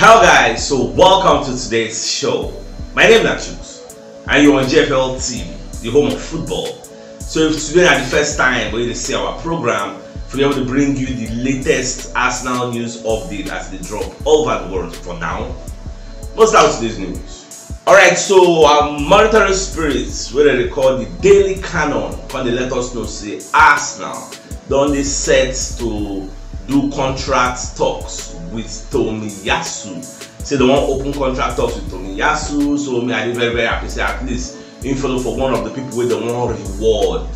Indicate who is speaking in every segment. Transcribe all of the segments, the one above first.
Speaker 1: Hello guys, so welcome to today's show. My name is Nachus and you're on JFL TV, the home of football. So if today is the first time where you see our program, we're able to bring you the latest Arsenal news update as they drop all over the world for now. Let's start with today's news. Alright, so our monitoring spirits, where they call the Daily Canon, when they let us know say Arsenal don't they set to do contract talks with Tomiyasu. Say they want open contract talks with Tomiyasu, so me I very happy say at least in follow for one of the people where they want reward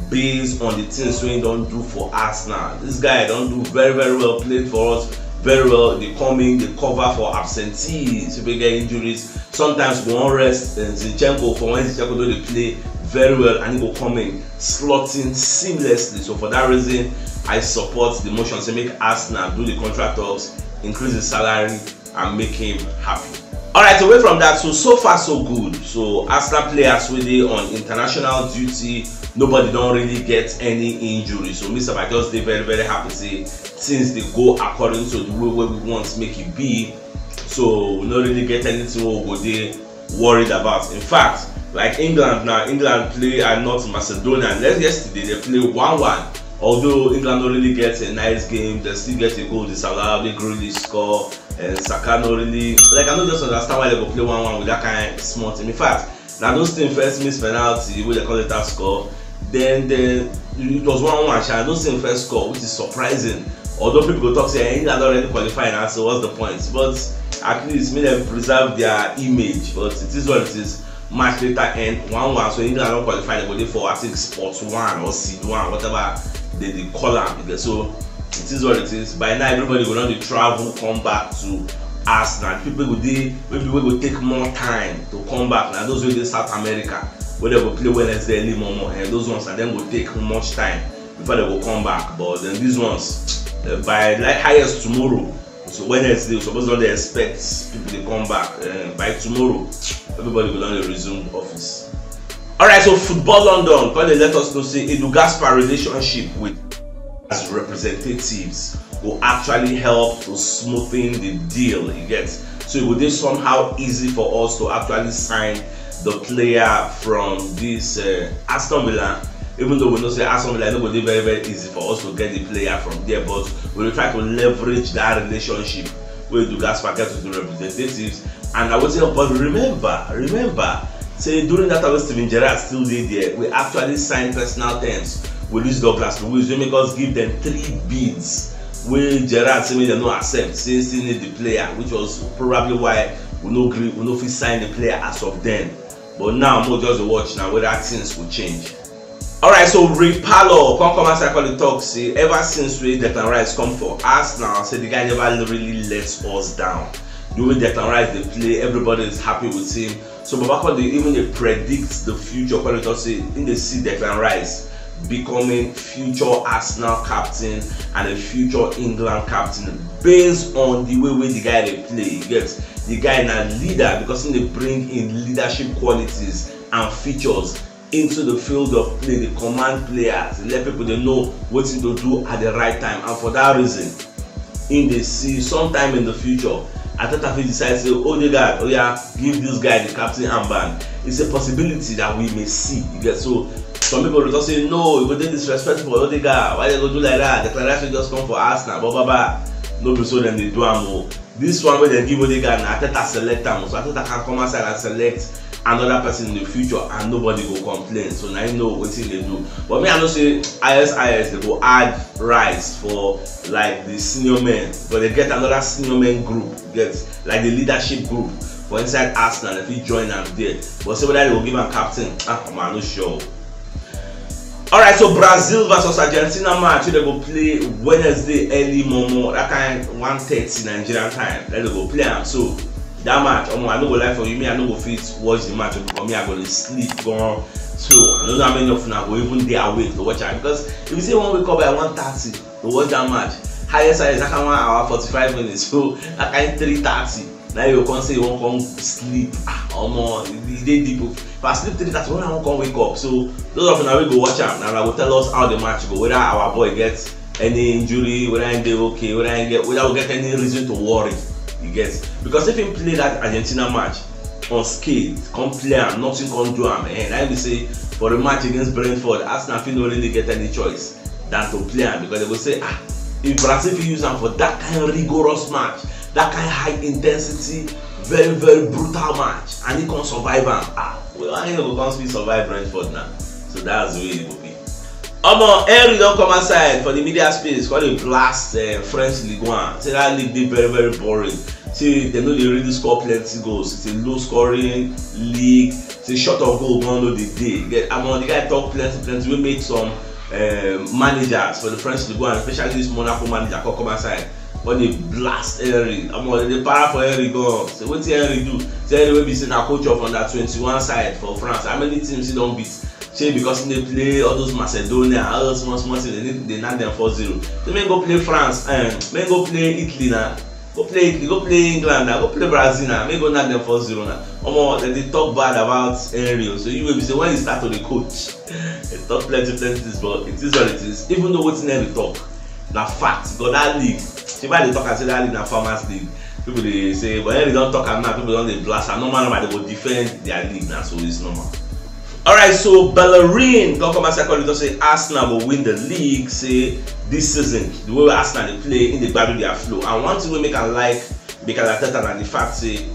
Speaker 1: based on the things we don't do for Arsenal. This guy don't do very well, played for us very well. They come in, they cover for absentees, if they get injuries. Sometimes we won't rest Zinchenko for when Zinchenko do they play very well and he will come in slotting seamlessly. So for that reason, I support the motion to make Arsenal do the contract talks, increase his salary, and make him happy. Alright, away from that, so far so good. So Arsenal players with it on international duty, nobody don't really get any injury. So Mr. I just did very happy say since they go according to the way we want to make it be. So we don't really get anything we go there worried about. In fact, like England now, England play at North Macedonia, and yesterday they play 1-1. Although England don't really get a nice game, they still get a goal disallowed, they really score, and Saka not really, like I don't just understand why they go play 1-1 with that kind of small team. In fact, now those teams first miss penalty, where they call it that score, then it was 1-1, and those teams first score, which is surprising. Although people go talk say England already qualifying now, so what's the point? But at least make them preserve their image, but it is what it is. Match later end 1-1, so England don't qualify, they go there for I think Sports 1 or Seed 1, whatever they call them. So it is what it is. By now everybody will not travel, come back to Arsenal. People will maybe we will take more time to come back. Now those will be South America where they will play Wednesday early morning, and those ones and then will take much time before they will come back. But then these ones by like highest tomorrow. So Wednesday, suppose don't they expect people to come back. By tomorrow, everybody will only resume office. Alright, so Football London, when they let us know say Edu Gaspar relationship with as representatives will actually help to smoothen the deal he gets. So it would be somehow easy for us to actually sign the player from this Aston Villa. Even though we know say Aston Villa, it will be very easy for us to get the player from there, but we will try to leverage that relationship with Edu Gaspar gets with the representatives. And I would say, but remember. Say during that time Steven Gerrard still did there, we actually signed personal terms with Luis Douglas Luiz, we make us give them 3 bids where Gerrard say they no accept, say still need the player, which was probably why we no fit sign the player as of then. But now more just watch now whether things will change. Alright, so Rick Parlour come as I call the talk say ever since we Declan Rice come for Arsenal, say the guy never really lets us down. The way Declan Rice they play, everybody is happy with him. So Babako they predict the future. Say in the see Declan Rice becoming future Arsenal captain and a future England captain based on the way the guy they play. He gets the guy now leader because they bring in leadership qualities and features into the field of play. They command players, they let people they know what to do at the right time, and for that reason, in the see sometime in the future. Ateta decides to say, Odegaard, oh yeah, give this guy the captain armband. It's a possibility that we may see. You get so some people will just say, no, you go take disrespectful for Odegaard. Why they go do like that? The declaration just come for Arsenal, blah. No, so then they do more. This one where they give Odegaard, Ateta select them, so Ateta can come outside and select another person in the future and nobody will complain. So now you know what they do. But me I know say IS they go add Rice for like the senior men, but they get another senior men group, get like the leadership group for inside Arsenal if he join them there. But say whether they will give him captain, I'm not sure. Alright, so Brazil versus Argentina match they go play Wednesday early morning, that kind 1:30 Nigerian time. Let them go play them. So that match, I no go lie for you, me I no go fit watch the match because me I go to sleep gone. So I don't know how many of you go even there awake to watch it, because if you say one wake up by 1:30 to watch that match, highest is like 1 hour 45 minutes, so that kind 3:30. Now you can say you won't come sleep. The day deep. If I sleep 3:30, when I won't come wake up. So those of you now we go watch out. Now I will tell us how the match go, whether our boy gets any injury, whether I get okay, whether we get any reason to worry. You get, because if he play that Argentina match unscathed, come play and nothing can do him, and I will say for a match against Brentford, Arsenal don't really get any choice than to play him, because they will say, if Brazil use him for that kind of rigorous match, that kind of high intensity, very brutal match, and he can survive him, well, I ain't gonna survive Brentford now. So that's the way it will be. Henry don't come aside for the media space, call it blast French Ligue 1. Say that league is very boring. Say they know they really score plenty goals. It's a low scoring league. It's a short of goal one of the day. The guy talk plenty. We make some managers for the French Ligue 1, especially this Monaco manager come aside. When they blast Henry, they para for Henry go. So what Henry do? Say Henry will be seen a coach of under 21 side for France. How many teams he don't beat? Say because they play all those Macedonia, all those small things, they knock them 4-0. They may go play France, may go play Italy now. Go play Italy, go play England now, go play Brazil now, may go knock them 4-0 now. They talk bad about Henry. So you will be say when you start to the coach, they talk plenty things, but it is what it is. Even though what's in Henry talk, na fact, because that league, see why they talk and say that league na farmers league. People they say, but Henry don't talk and now people don't they blast and normal they will defend their league now, so it's normal. Alright, so Bellerin don't come and say Arsenal will win the league, say this season, the way Arsenal they play in the battle their flow. And one thing we make a like Mikel Arteta and the fact say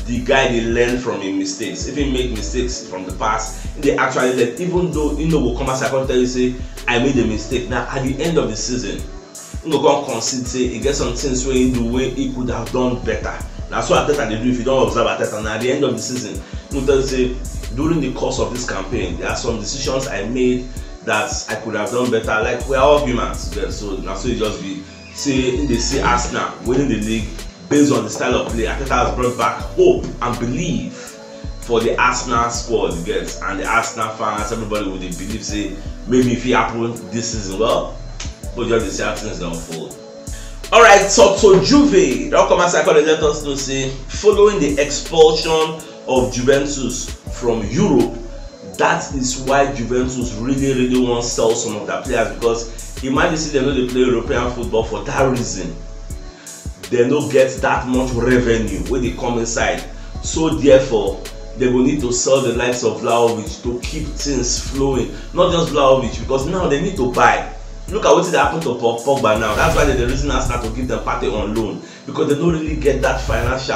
Speaker 1: the guy they learn from his mistakes. If he make mistakes from the past, they actually learn, even though will come and tell you say I made a mistake. Now at the end of the season, he go concede say he get some things where he do where he could have done better. That's what Arteta they do if you don't observe Arteta. Now at the end of the season, he tell you say during the course of this campaign, there are some decisions I made that I could have done better. Like we're all humans, so now so it just be say they see Arsenal winning the league based on the style of play. Arteta has brought back hope and belief for the Arsenal squad, you get, and the Arsenal fans, everybody would believe say maybe if it happened this season, well, but just the see how things don't unfold. Alright, so Juve, don't come and let us know say following the expulsion of Juventus from Europe, that is why Juventus really want to sell some of their players, because imagine see they know they play European football. For that reason they don't get that much revenue when they come inside, so therefore they will need to sell the likes of Vlahovic to keep things flowing. Not just Vlahovic, because now they need to buy. Look at what happened to Pogba now. That's why the reason I start to give them party on loan, because they don't really get that finance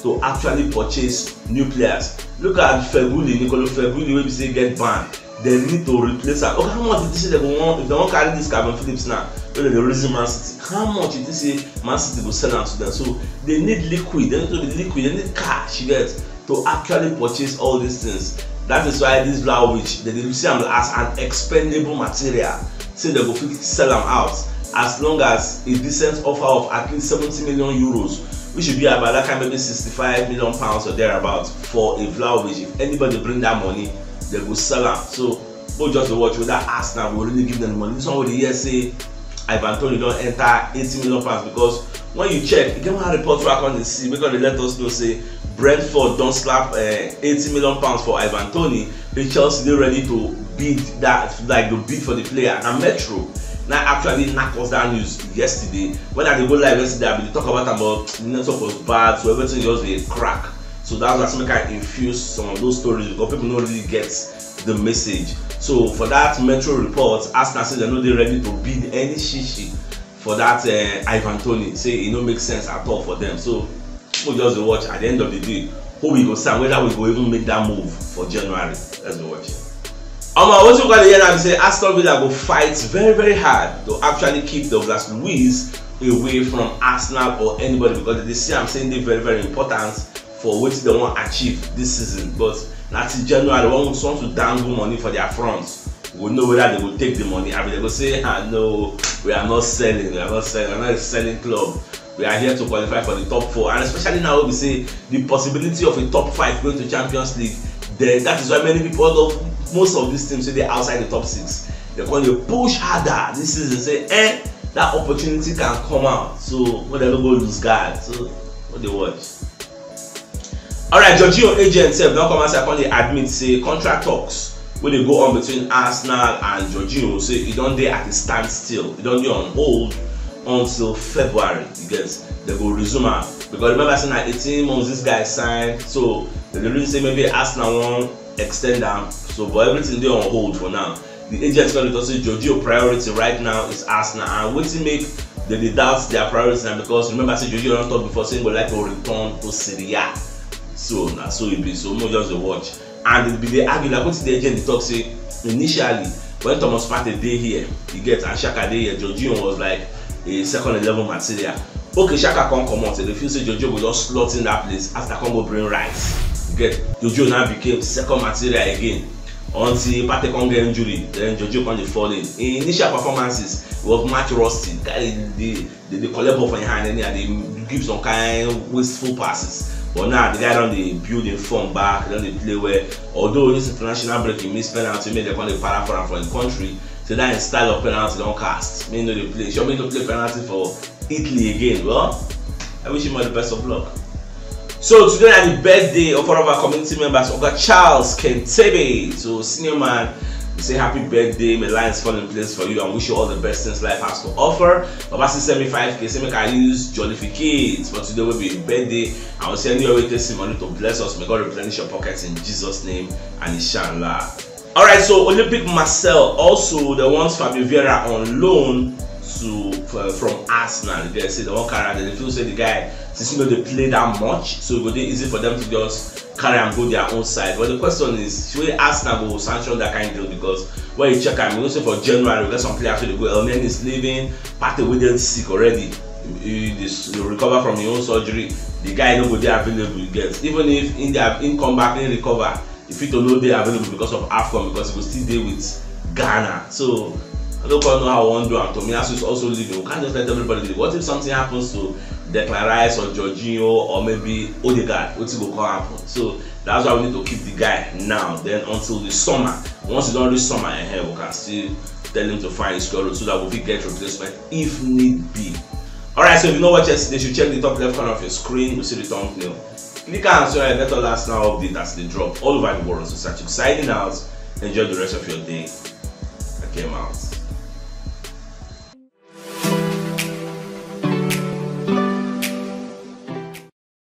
Speaker 1: to actually purchase new players. Look at Feguli, Nicolo Feguli, where we say get banned. They need to replace her. Okay, how much did they say they want if they want to carry this Calvin Phillips now? When they reason Man City, how much did they say Man City will sell out to them? So they need liquid, they need to be liquid, they need cash, you get, to actually purchase all these things. That is why this Vlahovic, they see him as an expendable material. Say they go sell them out as long as a decent offer of at least 70 million euros, which should be about that kind of maybe 65 million pounds or thereabouts for a Vlahovic. If anybody bring that money, they will sell them. So we'll just watch whether Arsenal will really give them the money. This one will the year say Ivan Toney don't enter 80 million pounds, because when you check, you get one report back on the sea because they let us know say Brentford don't slap 80 million pounds for Ivan Toney. The Chelsea they ready to bid that, like the bid for the player. Now Metro now actually knock us down news yesterday. When I go live yesterday, I talk about the network was bad, so everything just a crack. So that's why I infuse some of those stories, because people don't really get the message. So for that Metro report, Arsenal said they're not ready to bid any shishi for that Ivan Toney. Say it don't make sense at all for them. So we'll just watch at the end of the day who we go sign, whether we go even make that move for January. Let's go watch. What you got to hear now is say Aston Villa will fight very hard to actually keep Douglas Luiz away from Arsenal or anybody, because they see I'm saying they're very important for what they want to achieve this season. But that's in January, they want to dangle money for their fronts. We know whether they will take the money. I mean, they will say, no, we are not selling, we're not a selling club. We are here to qualify for the top 4, and especially now we say the possibility of a top 5 going to Champions League. That is why many people, most of these teams say they're outside the top 6. They're going to push harder this season, say, that opportunity can come out. So when they don't go lose guard, so what they watch. Alright, Jorginho agent don't come and say upon they admit say contract talks when they go on between Arsenal and Jorginho, say he don't there at a standstill, he don't there on hold until February. You get, they go resume am, because remember saying that 18 months this guy signed, so they really say maybe Arsenal won't extend them. So but everything they on hold for now. The agents going to say Jorginho priority right now is Arsenal, and waiting make they doubt their priority now, because remember say Jorginho don't talk before saying but like to return to Serie A. So now so it be, so more just the watch. And they argue like what the agent talk say initially when Thomas Partey dey here, you get, and Xhaka dey here, Jorginho was like a second 11 material. Okay, Xhaka can't come out, so they feel say Jorginho will just slot in that place after Congo bring Rice. You get, Jorginho now became second material again until Partey can't get injury, then Jorginho can't fall in. In initial performances, it was much rusty. They collect ball from your hand and they give some kind of wasteful passes. But now the guy don't build in form back, don't they play well. Although this international break, he missed penalty, made they call the para for the country. So that in style of penalty don't cast. Me know they play. Show me to play penalty for Italy again. Well, I wish him all the best of luck. So today is the birthday of one of our community members, Oga Charles Kentebe. So senior man, we say happy birthday, may lines fall in place for you, and wish you all the best things life has to offer. Baba send me 5K, say make I use Jollificate, but today will be a birthday. I will send you away testimony to bless us. May God replenish your pockets in Jesus' name and inshallah. Alright, so Olympic Marcel also the ones Fabio Vieira on loan to from Arsenal. They say the one carry, they feel say the guy, since you know they play that much, so it will be easy for them to just carry and go their own side. But the question is, should Arsenal go sanction that kind of deal? Because when you check, I'm also for January, we get some players who go. Elneny is leaving, Partey with sick already. You recover from your own surgery. The guy no go there available. You get, even if in come back and recover, if you don't know they are available because of AFCON, because he will still deal with Ghana. So I don't know how one do, and Tomiyasu is also leaving. We can't just let everybody leave. What if something happens to Declan Rice or Jorginho or maybe Odegaard? What will happen? So that's why we need to keep the guy now. Then until the summer, once you don't reach summer ahead, we can still tell him to find his square root so that we will get replacement if need be. Alright, so if you know what yesterday, you should check the top left corner of your screen. You see the thumbnail. Click and so let all last now update as they drop all over the world. So signing out. Enjoy the rest of your day. I came out.